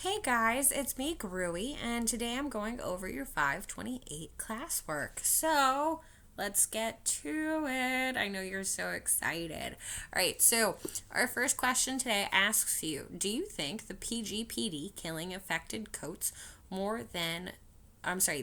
Hey guys, it's me, Grui, and today I'm going over your 528 classwork. So, let's get to it. I know you're so excited. Alright, so our first question today asks you, do you think the PGPD killing affected Coates more than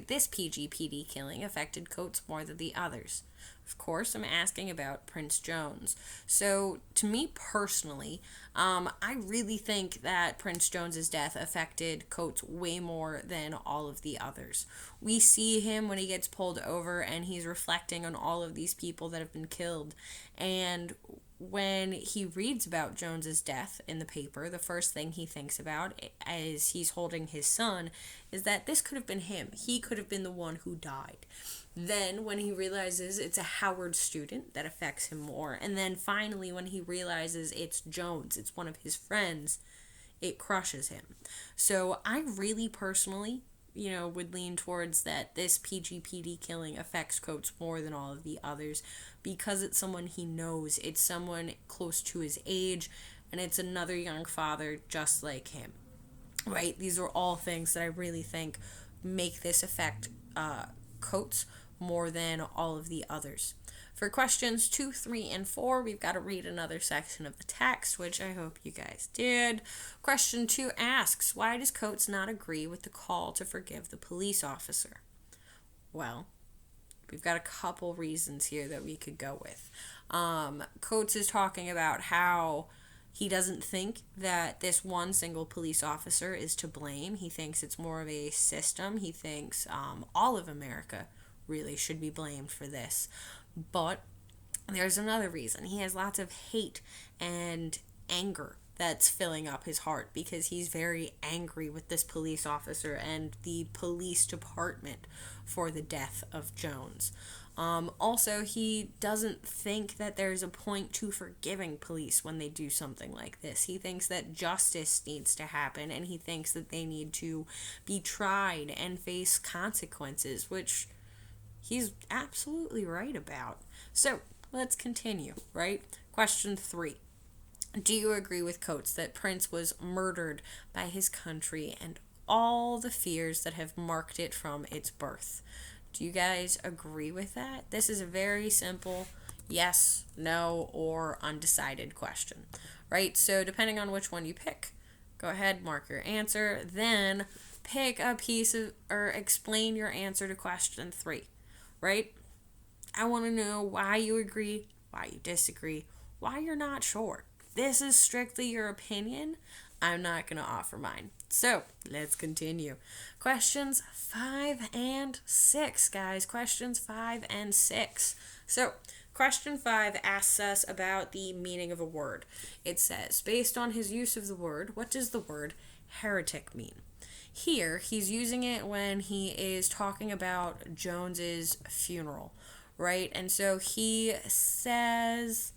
this PGPD killing affected Coates more than the others? Of course, I'm asking about Prince Jones. So, to me personally, I really think that Prince Jones's death affected Coates way more than all of the others. We see him when he gets pulled over and he's reflecting on all of these people that have been killed. And when he reads about Jones's death in the paper, the first thing he thinks about as he's holding his son is that this could have been him. He could have been the one who died. Then, when he realizes it's a Howard student, that affects him more. And then finally, when he realizes it's Jones, it's one of his friends, it crushes him. So, I really personally, would lean towards that this PGPD killing affects Coates more than all of the others because it's someone he knows, it's someone close to his age, and it's another young father just like him. Right? These are all things that I really think make this affect Coates more than all of the others. For questions 2, 3, and 4, we've got to read another section of the text, which I hope you guys did. Question 2 asks, why does Coates not agree with the call to forgive the police officer? Well, we've got a couple reasons here that we could go with. Coates is talking about how he doesn't think that this one single police officer is to blame. He thinks it's more of a system. He thinks all of America really should be blamed for this. But there's another reason. He has lots of hate and anger that's filling up his heart because he's very angry with this police officer and the police department for the death of Jones. Also, he doesn't think that there's a point to forgiving police when they do something like this. He thinks that justice needs to happen and he thinks that they need to be tried and face consequences, which he's absolutely right about. So, let's continue, right? Question 3. Do you agree with Coates that Prince was murdered by his country and all the fears that have marked it from its birth? Do you guys agree with that? This is a very simple yes, no, or undecided question, right? So depending on which one you pick, go ahead, mark your answer, then pick a piece of, or explain your answer to question 3, right? I want to know why you agree, why you disagree, why you're not sure. This is strictly your opinion. I'm not going to offer mine. So, let's continue. Questions 5 and 6, guys. Questions 5 and 6. So, question 5 asks us about the meaning of a word. It says, based on his use of the word, what does the word heretic mean? Here, he's using it when he is talking about Jones's funeral, right? And so he says,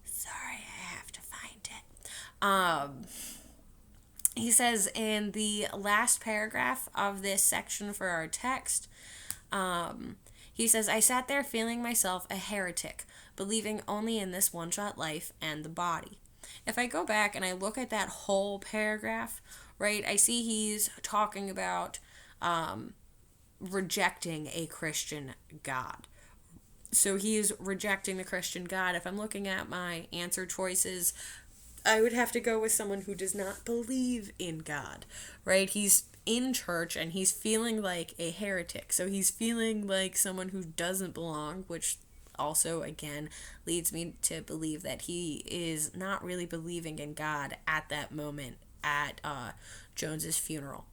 sorry, I have to find it. He says in the last paragraph of this section for our text, he says, I sat there feeling myself a heretic, believing only in this one-shot life and the body. If I go back and I look at that whole paragraph, right, I see he's talking about rejecting a Christian God. So he is rejecting the Christian God. If I'm looking at my answer choices, I would have to go with someone who does not believe in God, right? He's in church and he's feeling like a heretic. So he's feeling like someone who doesn't belong, which also, again, leads me to believe that he is not really believing in God at that moment at Jones's funeral.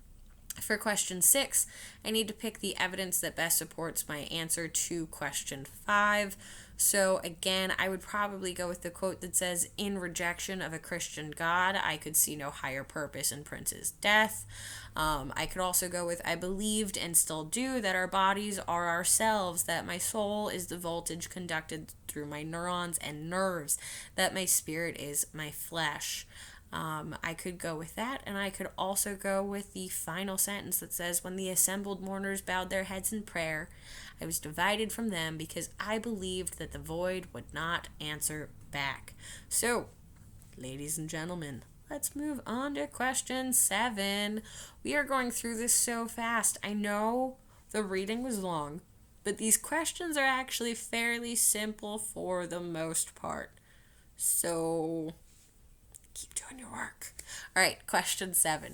For question 6, I need to pick the evidence that best supports my answer to question 5. So again, I would probably go with the quote that says, in rejection of a Christian God, I could see no higher purpose in Prince's death. I could also go with, I believed and still do that our bodies are ourselves, that my soul is the voltage conducted through my neurons and nerves, that my spirit is my flesh. I could go with that, and I could also go with the final sentence that says, when the assembled mourners bowed their heads in prayer, I was divided from them because I believed that the void would not answer back. So, ladies and gentlemen, let's move on to question 7. We are going through this so fast. I know the reading was long, but these questions are actually fairly simple for the most part. So keep doing your work. All right, question 7.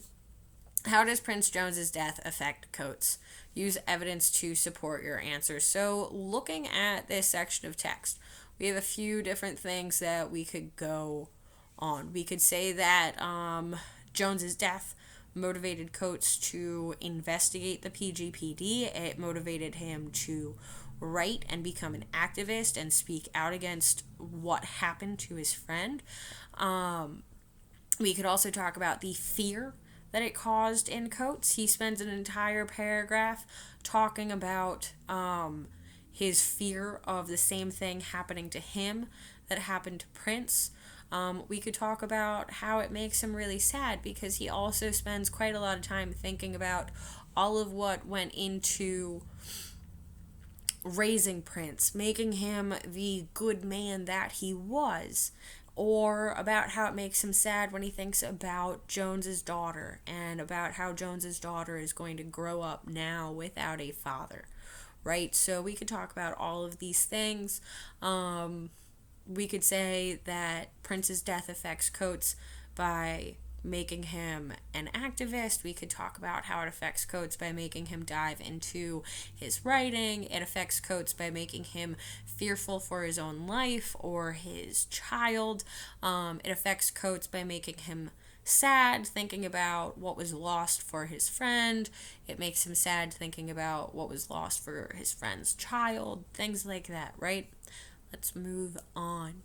How does Prince Jones's death affect Coates? Use evidence to support your answer. So, looking at this section of text, we have a few different things that we could go on. We could say that Jones's death motivated Coates to investigate the PGPD. It motivated him to write and become an activist and speak out against what happened to his friend. We could also talk about the fear that it caused in Coates. He spends an entire paragraph talking about his fear of the same thing happening to him that happened to Prince. We could talk about how it makes him really sad because he also spends quite a lot of time thinking about all of what went into raising Prince, making him the good man that he was, or about how it makes him sad when he thinks about Jones's daughter and about how Jones's daughter is going to grow up now without a father, right? So we could talk about all of these things. We could say that Prince's death affects Coates by making him an activist. We could talk about how it affects Coates by making him dive into his writing. It affects Coates by making him fearful for his own life or his child. It affects Coates by making him sad, thinking about what was lost for his friend. It makes him sad thinking about what was lost for his friend's child, things like that, right? Let's move on.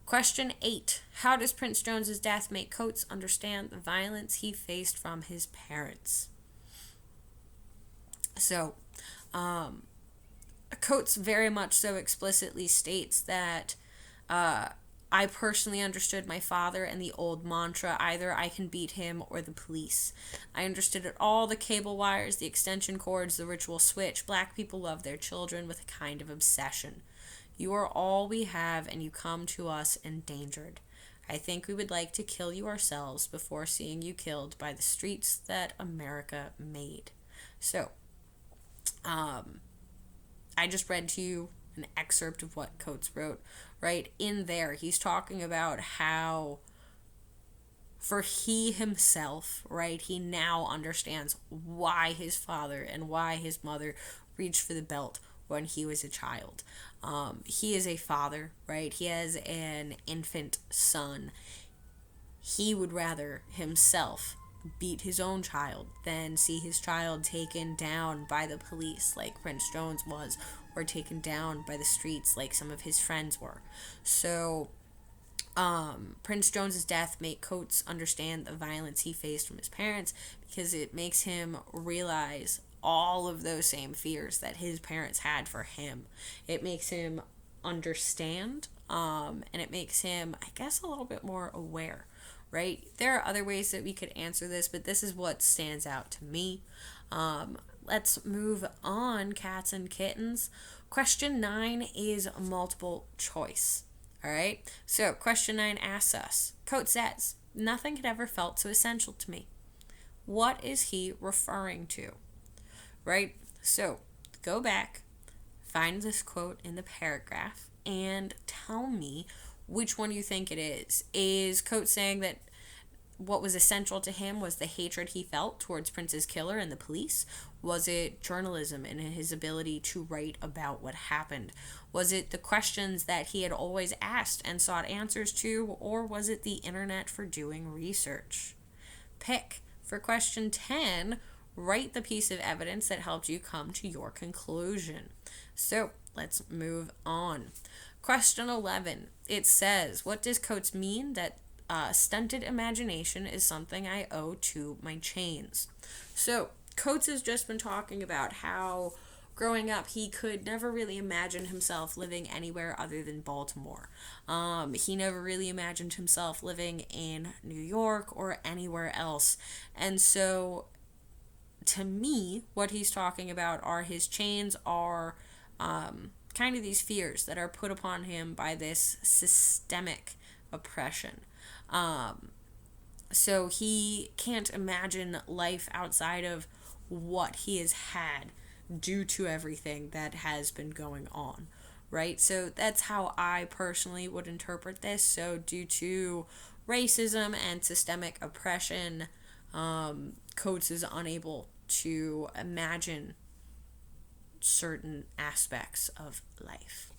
Question 8. How does Prince Jones's death make Coates understand the violence he faced from his parents? So, Coates very much so explicitly states that I personally understood my father and the old mantra, either I can beat him or the police. I understood it all, the cable wires, the extension cords, the ritual switch. Black people love their children with a kind of obsession. You are all we have, and you come to us endangered. I think we would like to kill you ourselves before seeing you killed by the streets that America made. So, I just read to you an excerpt of what Coates wrote. Right in there, he's talking about how, for he himself, right, he now understands why his father and why his mother reached for the belt when he was a child. He is a father, right? He has an infant son. He would rather himself beat his own child than see his child taken down by the police like Prince Jones was, or taken down by the streets like some of his friends were. So, Prince Jones's death made Coates understand the violence he faced from his parents because it makes him realize all of those same fears that his parents had for him. It makes him understand, and it makes him, I guess, a little bit more aware, right? There are other ways that we could answer this, but this is what stands out to me. Let's move on, cats and kittens. Question 9 is multiple choice. All right? So, question 9 asks us, Coates says, nothing had ever felt so essential to me. What is he referring to? Right? So, go back, find this quote in the paragraph, and tell me which one you think it is. Is Coates saying that what was essential to him was the hatred he felt towards Prince's killer and the police? Was it journalism and his ability to write about what happened? Was it the questions that he had always asked and sought answers to? Or was it the internet for doing research? Pick. For question 10, write the piece of evidence that helped you come to your conclusion. So, let's move on. Question 11. It says, what does Coates mean that stunted imagination is something I owe to my chains? So, Coates has just been talking about how growing up he could never really imagine himself living anywhere other than Baltimore. He never really imagined himself living in New York or anywhere else. And so, to me, what he's talking about are his chains are kind of these fears that are put upon him by this systemic oppression. So he can't imagine life outside of what he has had due to everything that has been going on, right? So that's how I personally would interpret this. So, due to racism and systemic oppression, Coates is unable to imagine certain aspects of life.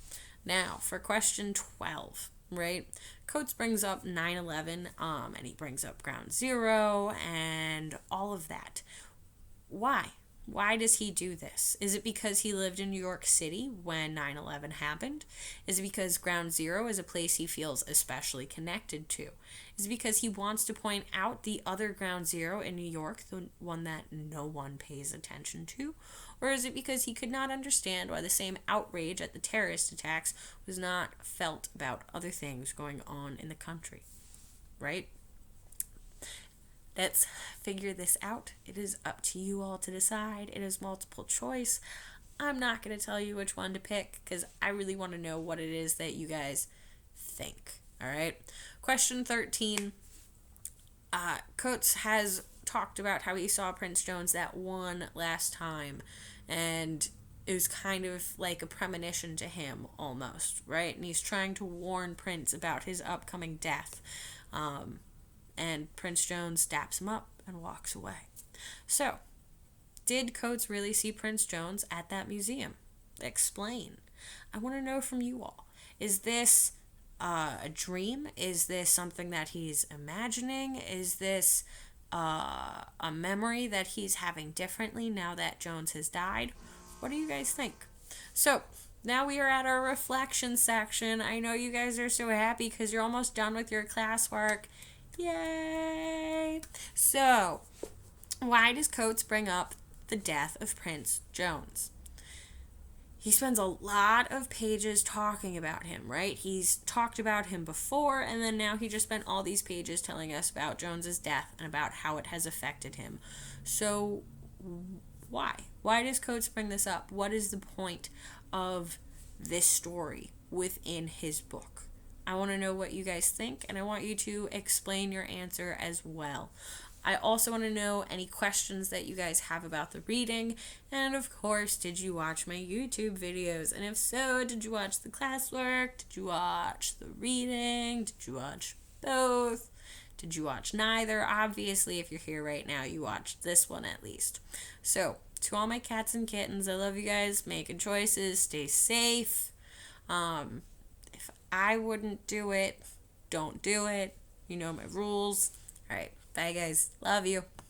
Now, for question 12, right? Coates brings up 9/11, and he brings up Ground Zero and all of that. Why? Why does he do this? Is it because he lived in New York City when 9/11 happened? Is it because Ground Zero is a place he feels especially connected to? Is it because he wants to point out the other Ground Zero in New York, the one that no one pays attention to? Or is it because he could not understand why the same outrage at the terrorist attacks was not felt about other things going on in the country? Right? Let's figure this out. It is up to you all to decide. It is multiple choice. I'm not going to tell you which one to pick because I really want to know what it is that you guys think. All right. Question 13. Coates has talked about how he saw Prince Jones that one last time, and it was kind of like a premonition to him almost, right? And he's trying to warn Prince about his upcoming death. And Prince Jones daps him up and walks away. So, did Coates really see Prince Jones at that museum? Explain. I want to know from you all. Is this a dream? Is this something that he's imagining? Is this a memory that he's having differently now that Jones has died? What do you guys think? So, now we are at our reflection section. I know you guys are so happy because you're almost done with your classwork. Yay! So, why does Coates bring up the death of Prince Jones? He spends a lot of pages talking about him, right? He's talked about him before, and then now he just spent all these pages telling us about Jones's death and about how it has affected him. So, why? Why does Coates bring this up? What is the point of this story within his book? I want to know what you guys think, and I want you to explain your answer as well. I also want to know any questions that you guys have about the reading, and of course, did you watch my YouTube videos? And if so, did you watch the classwork? Did you watch the reading? Did you watch both? Did you watch neither? Obviously, if you're here right now, you watched this one at least. So, to all my cats and kittens, I love you guys. Making choices. Stay safe. If I wouldn't do it, don't do it. You know my rules. All right. Bye, guys. Love you.